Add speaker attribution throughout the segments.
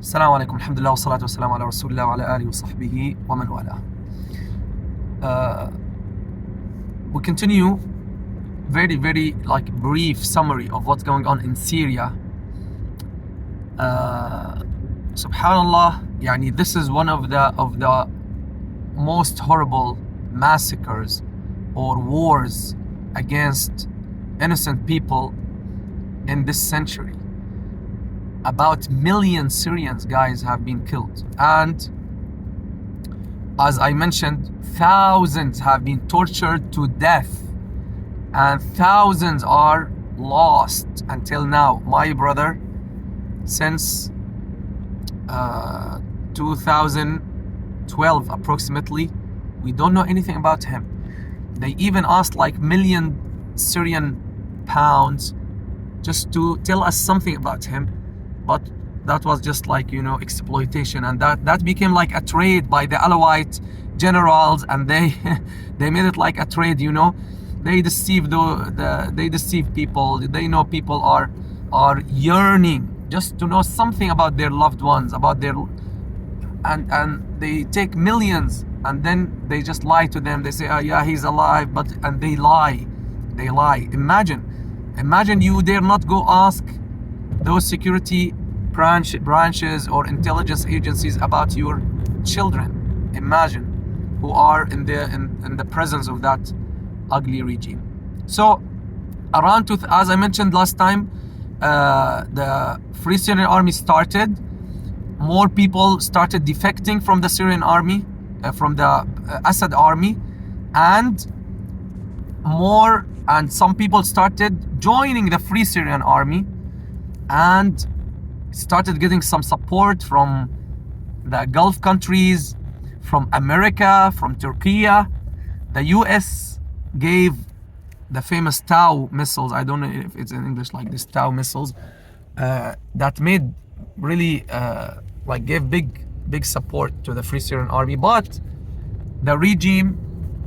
Speaker 1: Assalamu alaikum, alhamdulillah, wa salatu wa salam ala rasulillah wa ala alihi wa sahbihi wa man wala. We continue very brief summary of what's going on in Syria. Subhanallah, yani this is one of the most horrible massacres or wars against innocent people in this century. About a million Syrians, guys, have been killed, and as I mentioned, thousands have been tortured to death, and thousands are lost until now. My brother, since 2012 approximately, we don't know anything about him. They even asked like million Syrian pounds just to tell us something about him, but that was just like, exploitation, and that became like a trade by the Alawite generals, and they made it like a trade. They deceive they deceive people. They know people are yearning just to know something about their loved ones, about their, and they take millions, and then they just lie to them. They say, oh yeah, he's alive, and they lie. Imagine you dare not go ask those security branches or intelligence agencies about your children. Imagine, who are in the presence of that ugly regime. So around as I mentioned last time, the Free Syrian Army started. More people started defecting from the Syrian army, from the Assad army, and some people started joining the Free Syrian Army and started getting some support from the Gulf countries, from America, from Turkey. The US gave the famous Tau missiles. I don't know if it's in English like this, Tau missiles, that made really gave big support to the Free Syrian Army. But the regime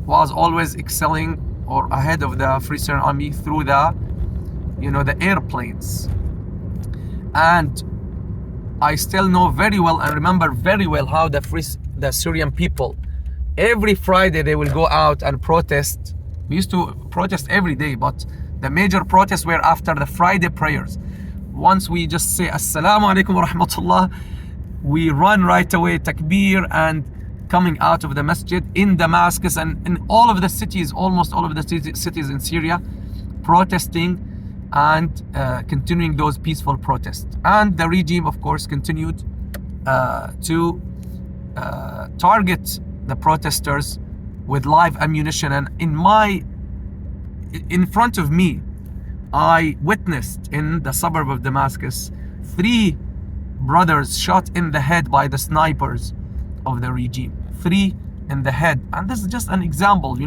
Speaker 1: was always excelling or ahead of the Free Syrian Army through the airplanes. And I still know very well and remember very well how the Syrian people, every Friday they will go out and protest. We used to protest every day, but the major protests were after the Friday prayers. Once we just say Assalamu alaikum wa rahmatullah, we run right away, takbir, and coming out of the masjid in Damascus and in all of the cities, almost all of the cities in Syria, protesting and continuing those peaceful protests. And the regime, of course, continued to target the protesters with live ammunition. And in front of me, I witnessed in the suburb of Damascus 3 brothers shot in the head by the snipers of the regime. 3 in the head. And this is just an example,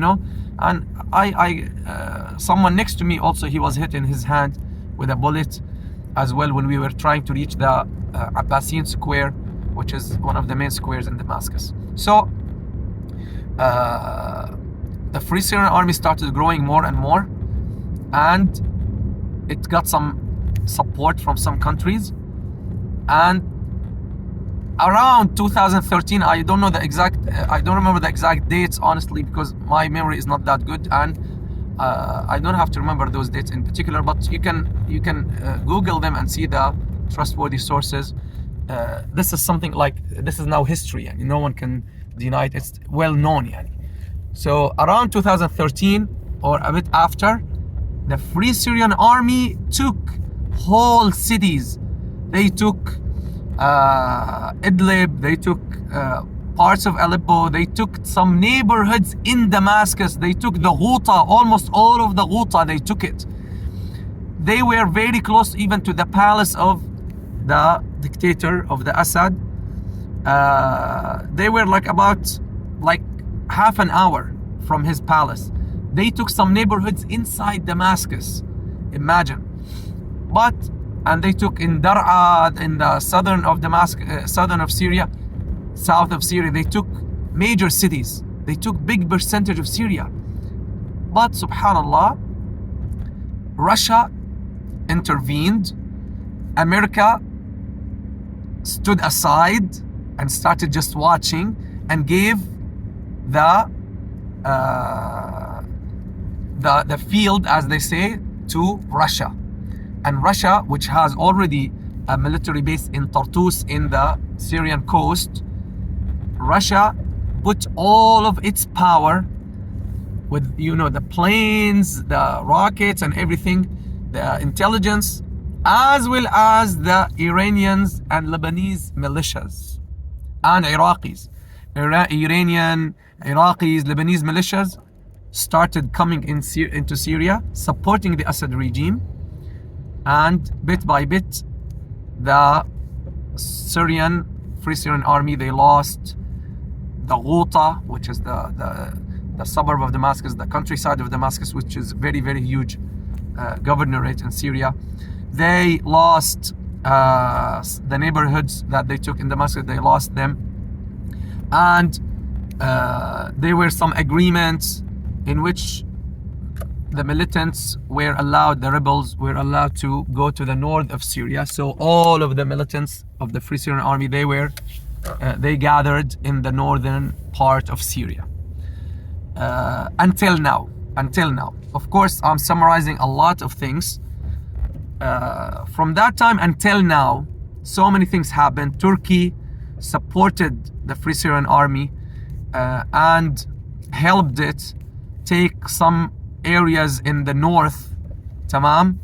Speaker 1: and someone next to me also, he was hit in his hand with a bullet as well when we were trying to reach the Abbasian Square, which is one of the main squares in Damascus. So the Free Syrian Army started growing more and more, and it got some support from some countries. And around 2013, I don't remember the exact dates, honestly, because my memory is not that good, and I don't have to remember those dates in particular, but you can Google them and see the trustworthy sources. This is something like, this is now history, and no one can deny it. It's well known. So around 2013 or a bit after, the Free Syrian Army took whole cities. They took Idlib, they took parts of Aleppo, they took some neighborhoods in Damascus, they took the Ghouta, almost all of the Ghouta, they took it. They were very close even to the palace of the dictator of the Assad. They were about half an hour from his palace. They took some neighborhoods inside Damascus, imagine. And they took in Dar'a, in the southern of Damascus, southern of Syria, south of Syria. They took major cities. They took big percentage of Syria. But subhanallah, Russia intervened. America stood aside and started just watching and gave the the field, as they say, to Russia. And Russia, which has already a military base in Tartus in the Syrian coast, Russia put all of its power with, you know, the planes, the rockets and everything, the intelligence, as well as the Iranians and Lebanese militias and Iraqis. Iranian, Iraqis, Lebanese militias started coming into Syria, supporting the Assad regime, and bit by bit, the Free Syrian Army, they lost the Ghouta, which is the suburb of Damascus, the countryside of Damascus, which is very, very huge governorate in Syria. They lost the neighborhoods that they took in Damascus, they lost them. And there were some agreements in which the militants were allowed, the rebels were allowed to go to the north of Syria. So all of the militants of the Free Syrian Army, they gathered in the northern part of Syria. Until now. Of course, I'm summarizing a lot of things. From that time until now, so many things happened. Turkey supported the Free Syrian Army and helped it take some areas in the north, tamam,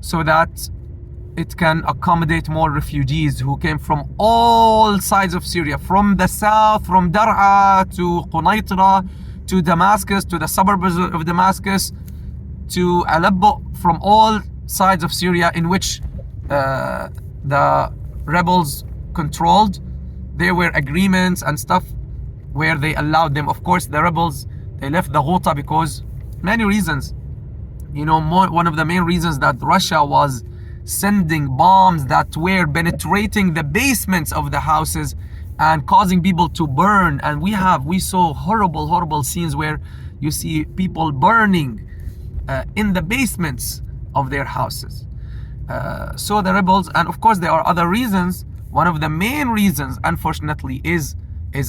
Speaker 1: so that it can accommodate more refugees who came from all sides of Syria, from the south, from Dar'a to Qunaitra to Damascus, to the suburbs of Damascus, to Aleppo, from all sides of Syria in which the rebels controlled. There were agreements and stuff where they allowed them. Of course, the rebels, they left the Ghouta because many reasons. You know, one of the main reasons that Russia was sending bombs that were penetrating the basements of the houses and causing people to burn. And we saw horrible scenes where you see people burning in the basements of their houses. So the rebels, and of course there are other reasons. One of the main reasons, unfortunately, is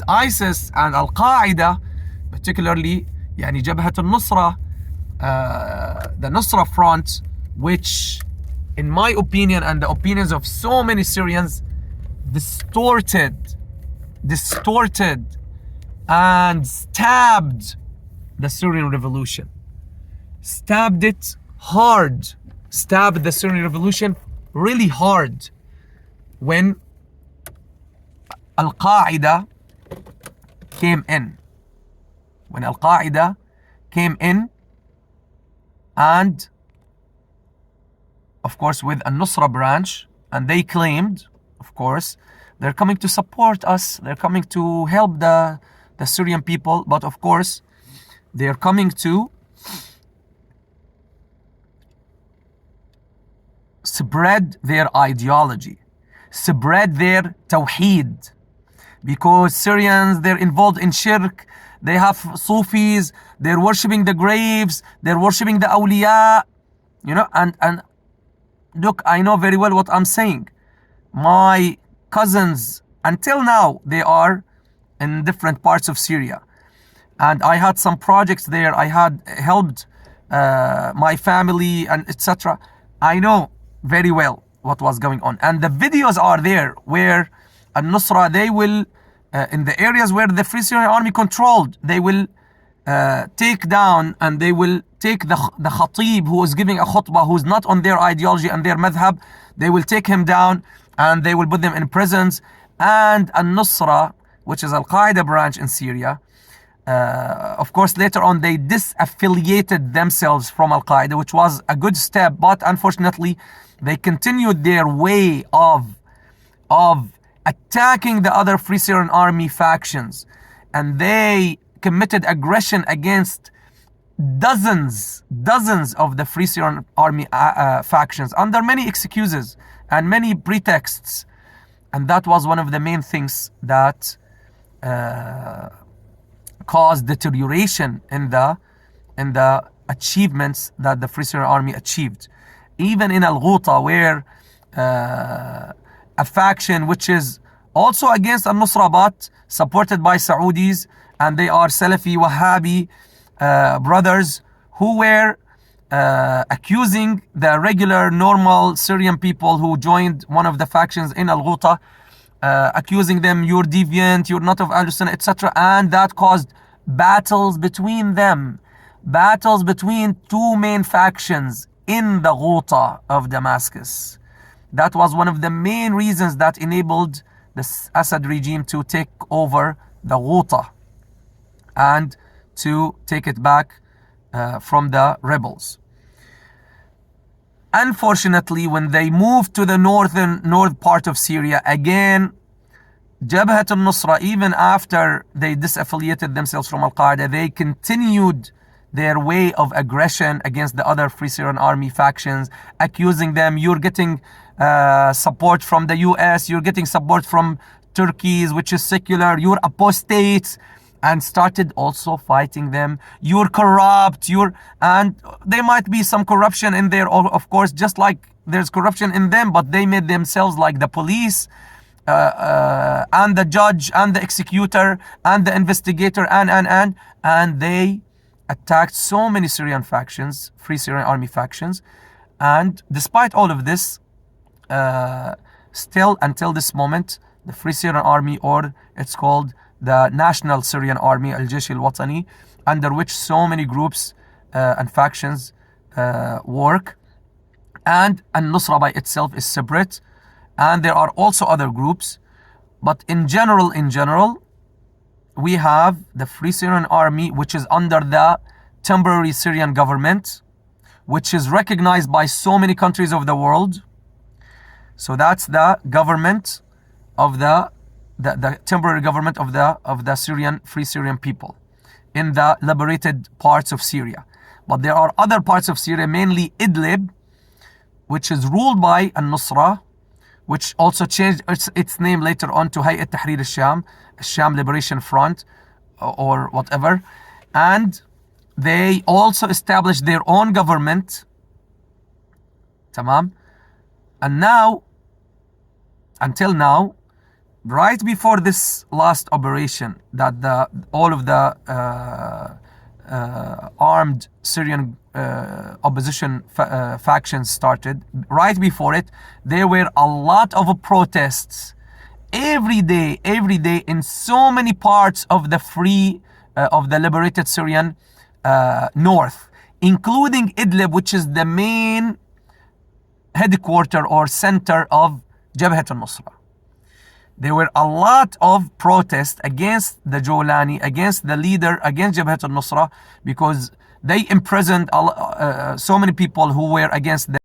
Speaker 1: ISIS and Al-Qaeda, particularly يعني جبهة النصرة, the Nusra Front, which in my opinion and the opinions of so many Syrians, distorted and stabbed the Syrian revolution. Stabbed it hard. Stabbed the Syrian revolution really hard when Al-Qaeda came in. When Al-Qaeda came in, and of course with a Nusra branch, and they claimed, of course, they're coming to support us, they're coming to help the Syrian people, but of course they're coming to spread their ideology, spread their tawheed, because Syrians, they're involved in shirk, they have Sufis, they're worshipping the graves, they're worshipping the awliya, you know, and look, I know very well what I'm saying. My cousins, until now, they are in different parts of Syria, and I had some projects there, I had helped my family and etc. I know very well what was going on, and the videos are there where Al-Nusra, they will in the areas where the Free Syrian Army controlled, they will take down and they will take the khatib who is giving a khutbah, who's not on their ideology and their madhab. They will take him down and they will put them in prisons. And Al-Nusra, which is Al-Qaeda branch in Syria, of course later on they disaffiliated themselves from Al-Qaeda, which was a good step, but unfortunately they continued their way of attacking the other Free Syrian Army factions, and they committed aggression against dozens of the Free Syrian Army factions under many excuses and many pretexts. And that was one of the main things that caused deterioration in the achievements that the Free Syrian Army achieved. Even in Al-Ghouta, where a faction which is also against al-Nusra but supported by Saudis, and they are Salafi Wahhabi brothers who were accusing the regular normal Syrian people who joined one of the factions in Al-Ghouta, accusing them, you're deviant, you're not of Ahl-Sunnah, etc. And that caused battles between them, battles between two main factions in the Ghouta of Damascus. That was one of the main reasons that enabled the Assad regime to take over the Ghouta and to take it back from the rebels. Unfortunately, when they moved to the north part of Syria, again, Jabhat al-Nusra, even after they disaffiliated themselves from Al-Qaeda, they continued their way of aggression against the other Free Syrian Army factions, accusing them, you're getting support from the US, you're getting support from Turkey, which is secular, you're apostates, and started also fighting them. You're corrupt, and there might be some corruption in there, of course, just like there's corruption in them, but they made themselves like the police, and the judge, and the executor, and the investigator, and they attacked so many Syrian factions, Free Syrian Army factions. And despite all of this, still until this moment, the Free Syrian Army, or it's called the National Syrian Army, Al-Jaysh al-Watani, under which so many groups and factions work, and Al-Nusra by itself is separate, and there are also other groups, but in general, we have the Free Syrian Army, which is under the temporary Syrian government, which is recognized by so many countries of the world. So that's the government of the temporary government of the Syrian Free Syrian people in the liberated parts of Syria. But there are other parts of Syria, mainly Idlib, which is ruled by al-Nusra, which also changed its name later on to Hayat Tahrir al-Sham, Sham Liberation Front, or whatever. And they also established their own government. Tamam. And now, until now, right before this last operation that all of the armed Syrian opposition factions started, right before it, there were a lot of protests every day in so many parts of the liberated Syrian north, including Idlib, which is the main headquarter or center of Jabhat al-Nusra. There were a lot of protests against the Jolani, against the leader, against Jabhat al-Nusra, because they imprisoned so many people who were against them.